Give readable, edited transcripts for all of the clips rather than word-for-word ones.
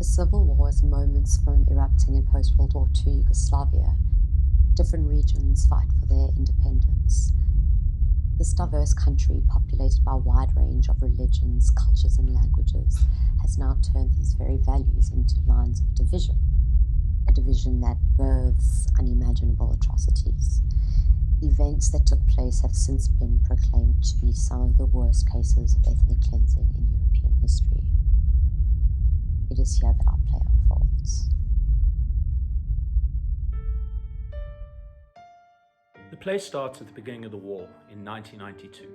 The civil war is moments from erupting in post-World War II Yugoslavia. Different regions fight for their independence. This diverse country, populated by a wide range of religions, cultures, and languages, has now turned these very values into lines of division. A division that births unimaginable atrocities. Events that took place have since been proclaimed to be some of the worst cases of ethnic cleansing in European history. It is here that our play unfolds. The play starts at the beginning of the war in 1992.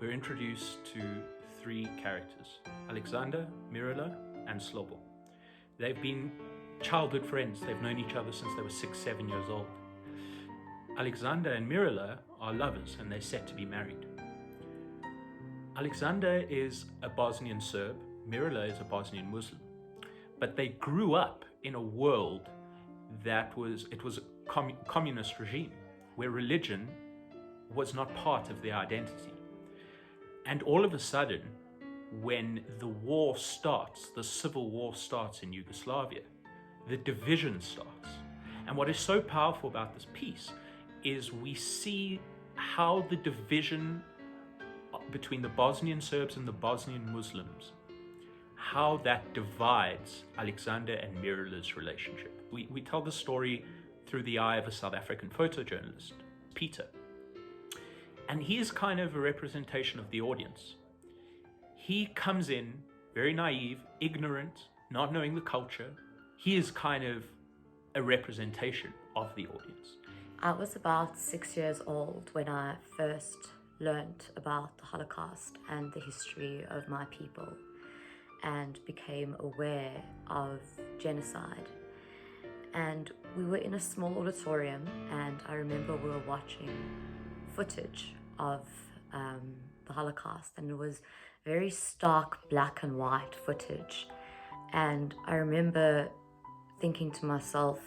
We're introduced to three characters, Alexander, Mirela, and Slobo. They've been childhood friends. They've known each other since they were 6, 7 years old. Alexander and Mirela are lovers and they're set to be married. Alexander is a Bosnian Serb, Mirela is a Bosnian Muslim. But they grew up in a world that was a communist regime, where religion was not part of their identity. And all of a sudden, when the war starts, the civil war starts in Yugoslavia, the division starts. And what is so powerful about this piece is we see how the division between the Bosnian Serbs and the Bosnian Muslims, how that divides Alexander and Mirela's relationship. We tell the story through the eye of a South African photojournalist, Peter. And he is kind of a representation of the audience. He comes in very naive, ignorant, not knowing the culture. He is kind of a representation of the audience. I was about 6 years old when I first learned about the Holocaust and the history of my people and became aware of genocide. And we were in a small auditorium, and I remember we were watching footage of the Holocaust, and it was very stark black and white footage. And I remember thinking to myself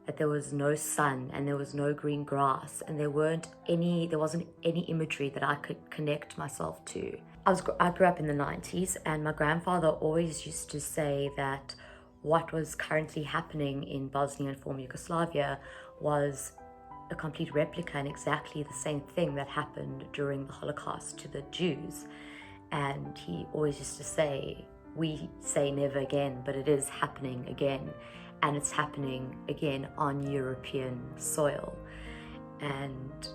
that there was no sun and there was no green grass, and there wasn't any imagery that I could connect myself to. I grew up in the 90s, and my grandfather always used to say that what was currently happening in Bosnia and former Yugoslavia was a complete replica and exactly the same thing that happened during the Holocaust to the Jews. And he always used to say, we say never again, but it is happening again. And it's happening again on European soil. And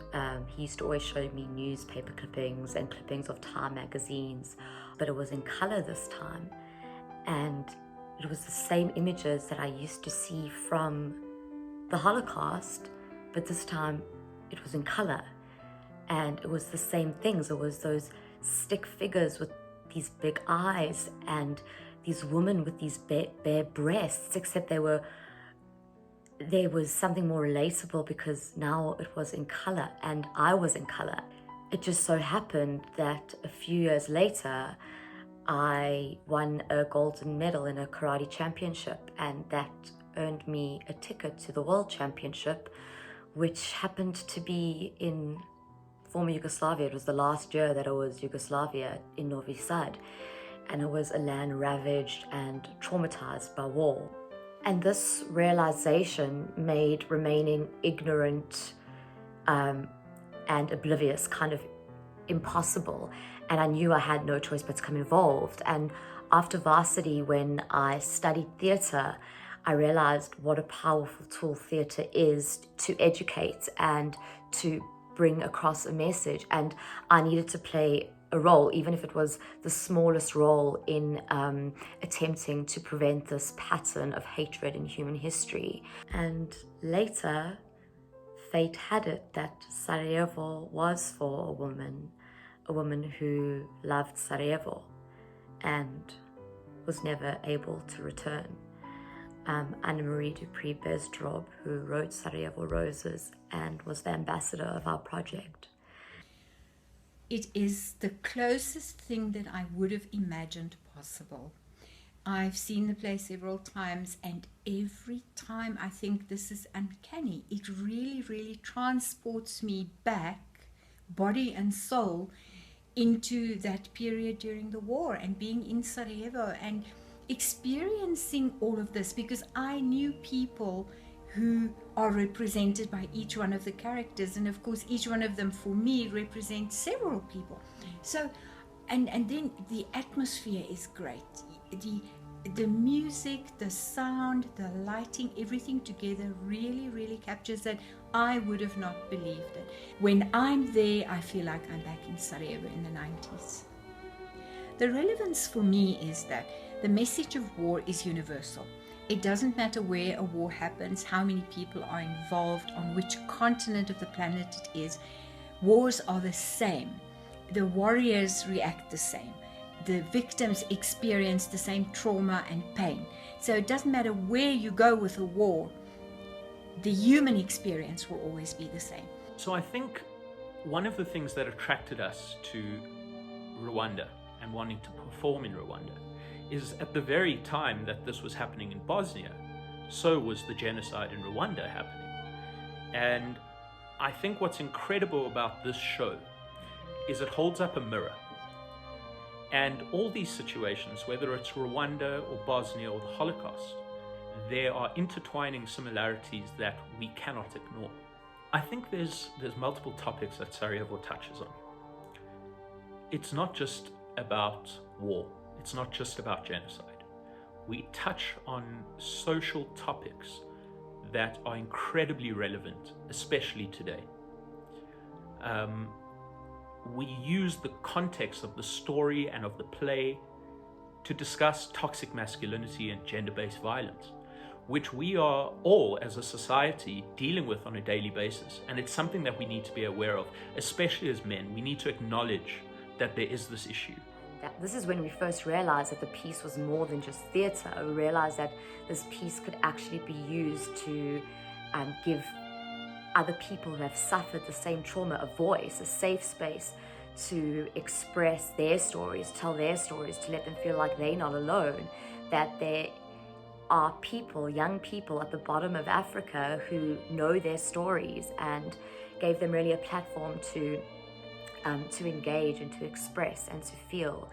he used to always show me newspaper clippings and clippings of Time magazines, but it was in color this time. And it was the same images that I used to see from the Holocaust, but this time it was in color. And it was the same things. It was those stick figures with these big eyes and these women with these bare breasts, except there was something more relatable because now it was in color and I was in color. It just so happened that a few years later, I won a golden medal in a karate championship, and that earned me a ticket to the World Championship, which happened to be in former Yugoslavia. It was the last year that it was Yugoslavia in Novi Sad, and it was a land ravaged and traumatized by war. And this realization made remaining ignorant and oblivious kind of impossible. And I knew I had no choice but to come involved. And after varsity, when I studied theatre, I realized what a powerful tool theatre is to educate and to bring across a message. And I needed to play a role, even if it was the smallest role, in attempting to prevent this pattern of hatred in human history. And later, fate had it that Sarajevo was for a woman who loved Sarajevo and was never able to return. Anna-Marie Dupree-Besdrob, who wrote Sarajevo Roses and was the ambassador of our project. It is the closest thing that I would have imagined possible. I've seen the play several times, and every time I think this is uncanny. It really, really transports me back, body and soul, into that period during the war and being in Sarajevo. And experiencing all of this, because I knew people who are represented by each one of the characters, and of course each one of them for me represents several people. So and then the atmosphere is great. The music, the sound, the lighting, everything together really captures that. I would have not believed it. When I'm there, I feel like I'm back in Sarajevo in the 90s. The relevance for me is that the message of war is universal. It doesn't matter where a war happens, how many people are involved, on which continent of the planet it is. Wars are the same. The warriors react the same. The victims experience the same trauma and pain. So it doesn't matter where you go with a war, the human experience will always be the same. So I think one of the things that attracted us to Rwanda and wanting to perform in Rwanda is at the very time that this was happening in Bosnia, so was the genocide in Rwanda happening. And I think what's incredible about this show is it holds up a mirror. And all these situations, whether it's Rwanda or Bosnia or the Holocaust, there are intertwining similarities that we cannot ignore. I think there's multiple topics that Sarajevo touches on. It's not just about war. It's not just about genocide. We touch on social topics that are incredibly relevant, especially today. We use the context of the story and of the play to discuss toxic masculinity and gender-based violence, which we are all as a society dealing with on a daily basis. And it's something that we need to be aware of, especially as men. We need to acknowledge that there is this issue. This is when we first realized that the piece was more than just theatre. We realized that this piece could actually be used to give other people who have suffered the same trauma a voice, a safe space to express their stories, tell their stories, to let them feel like they're not alone, that there are people, young people at the bottom of Africa who know their stories, and gave them really a platform to engage and to express and to feel.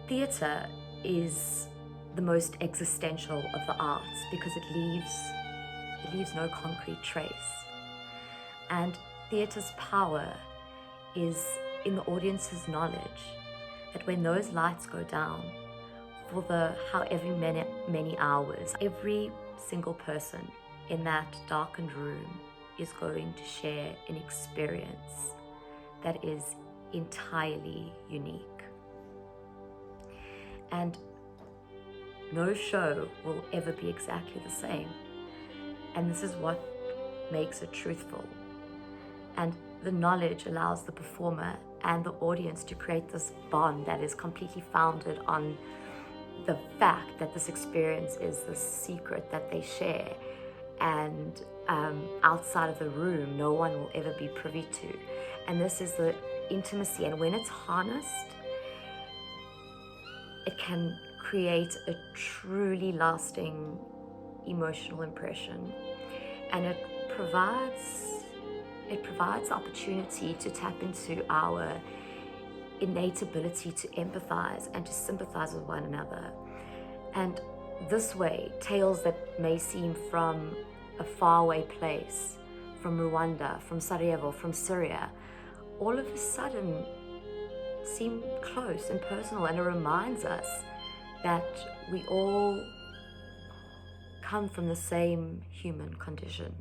Theatre is the most existential of the arts because it leaves no concrete trace. And theatre's power is in the audience's knowledge that when those lights go down, for the however many hours, every single person in that darkened room is going to share an experience that is entirely unique. And no show will ever be exactly the same. And this is what makes it truthful. And the knowledge allows the performer and the audience to create this bond that is completely founded on the fact that this experience is the secret that they share, and outside of the room no one will ever be privy to. And this is the intimacy, and when it's harnessed, it can create a truly lasting emotional impression, and it provides opportunity to tap into our innate ability to empathize and to sympathize with one another. And this way, tales that may seem from a faraway place, from Rwanda, from Sarajevo, from Syria, all of a sudden seem close and personal, and it reminds us that we all come from the same human condition.